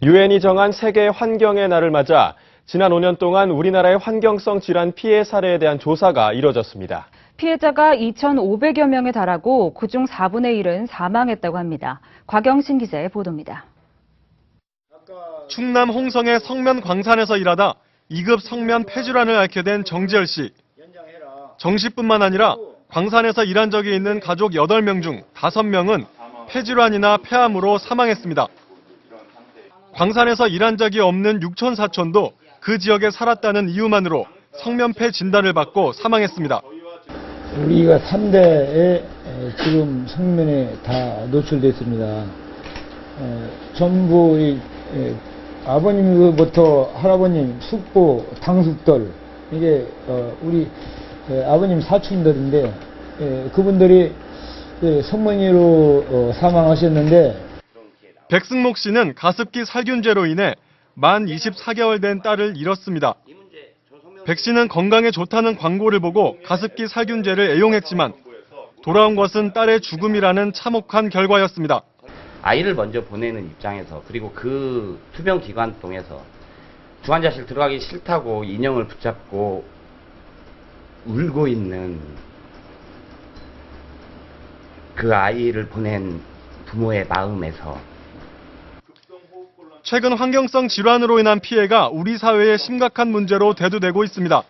유엔이 정한 세계 환경의 날을 맞아 지난 5년 동안 우리나라의 환경성 질환 피해 사례에 대한 조사가 이뤄졌습니다. 피해자가 2,500여 명에 달하고 그중 4분의 1은 사망했다고 합니다. 곽영신 기자의 보도입니다. 충남 홍성의 성면 광산에서 일하다 2급 성면 폐질환을 앓게 된 정지열 씨. 정 씨뿐만 아니라 광산에서 일한 적이 있는 가족 8명 중 5명은 폐질환이나 폐암으로 사망했습니다. 광산에서 일한 적이 없는 육촌 사촌도 그 지역에 살았다는 이유만으로 성면폐 진단을 받고 사망했습니다. 우리가 3대에 지금 성면에 다 노출됐습니다. 전부 아버님부터 할아버님, 숙부, 당숙들, 이게 우리 아버님 사촌들인데 그분들이 성모니로 사망하셨는데, 백승목 씨는 가습기 살균제로 인해 만 24개월 된 딸을 잃었습니다. 백 씨는 건강에 좋다는 광고를 보고 가습기 살균제를 애용했지만 돌아온 것은 딸의 죽음이라는 참혹한 결과였습니다. 아이를 먼저 보내는 입장에서, 그리고 그 투병 기간 동에서 중환자실 들어가기 싫다고 인형을 붙잡고 울고 있는 그 아이를 보낸 부모의 마음에서 최근 환경성 질환으로 인한 피해가 우리 사회의 심각한 문제로 대두되고 있습니다.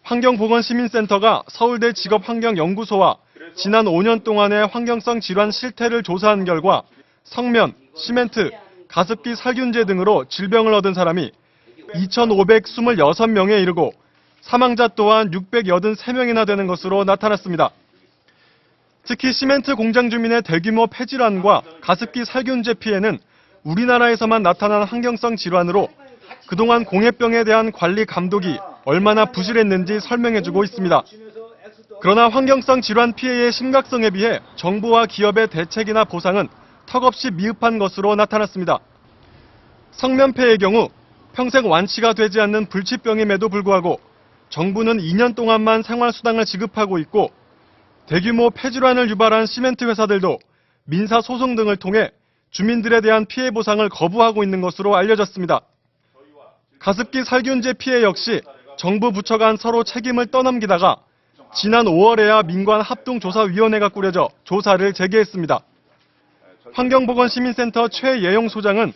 환경보건시민센터가 서울대 직업환경연구소와 지난 5년 동안의 환경성 질환 실태를 조사한 결과 성면, 시멘트, 가습기 살균제 등으로 질병을 얻은 사람이 2,526명에 이르고 사망자 또한 683명이나 되는 것으로 나타났습니다. 특히 시멘트 공장 주민의 대규모 폐질환과 가습기 살균제 피해는 우리나라에서만 나타난 환경성 질환으로 그동안 공해병에 대한 관리 감독이 얼마나 부실했는지 설명해주고 있습니다. 그러나 환경성 질환 피해의 심각성에 비해 정부와 기업의 대책이나 보상은 턱없이 미흡한 것으로 나타났습니다. 성면폐의 경우 평생 완치가 되지 않는 불치병임에도 불구하고 정부는 2년 동안만 생활수당을 지급하고 있고, 대규모 폐질환을 유발한 시멘트 회사들도 민사소송 등을 통해 주민들에 대한 피해 보상을 거부하고 있는 것으로 알려졌습니다. 가습기 살균제 피해 역시 정부 부처 간 서로 책임을 떠넘기다가 지난 5월에야 민관합동조사위원회가 꾸려져 조사를 재개했습니다. 환경보건시민센터 최예용 소장은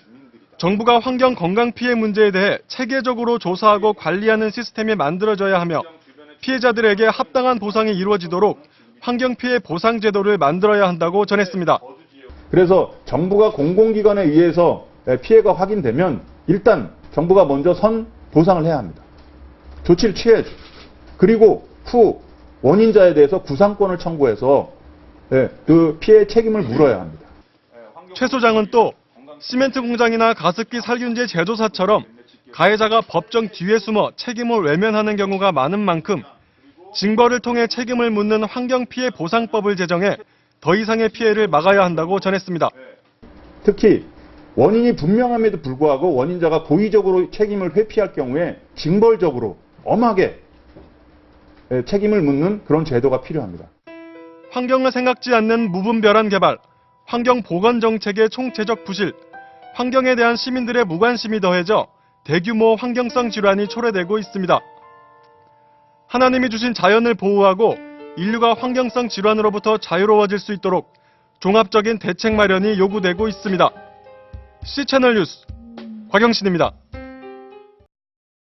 정부가 환경 건강 피해 문제에 대해 체계적으로 조사하고 관리하는 시스템이 만들어져야 하며 피해자들에게 합당한 보상이 이루어지도록 환경피해 보상제도를 만들어야 한다고 전했습니다. 그래서 정부가 공공기관에 의해서 피해가 확인되면 일단 정부가 먼저 선 보상을 해야 합니다. 조치를 취해야죠. 그리고 후 원인자에 대해서 구상권을 청구해서 그 피해 책임을 물어야 합니다. 최 소장은 또 시멘트 공장이나 가습기 살균제 제조사처럼 가해자가 법정 뒤에 숨어 책임을 외면하는 경우가 많은 만큼 징벌을 통해 책임을 묻는 환경피해 보상법을 제정해 더 이상의 피해를 막아야 한다고 전했습니다. 특히 원인이 분명함에도 불구하고 원인자가 고의적으로 책임을 회피할 경우에 징벌적으로 엄하게 책임을 묻는 그런 제도가 필요합니다. 환경을 생각지 않는 무분별한 개발, 환경보건정책의 총체적 부실, 환경에 대한 시민들의 무관심이 더해져 대규모 환경성 질환이 초래되고 있습니다. 하나님이 주신 자연을 보호하고 인류가 환경성 질환으로부터 자유로워질 수 있도록 종합적인 대책 마련이 요구되고 있습니다. C채널 뉴스 곽영신입니다.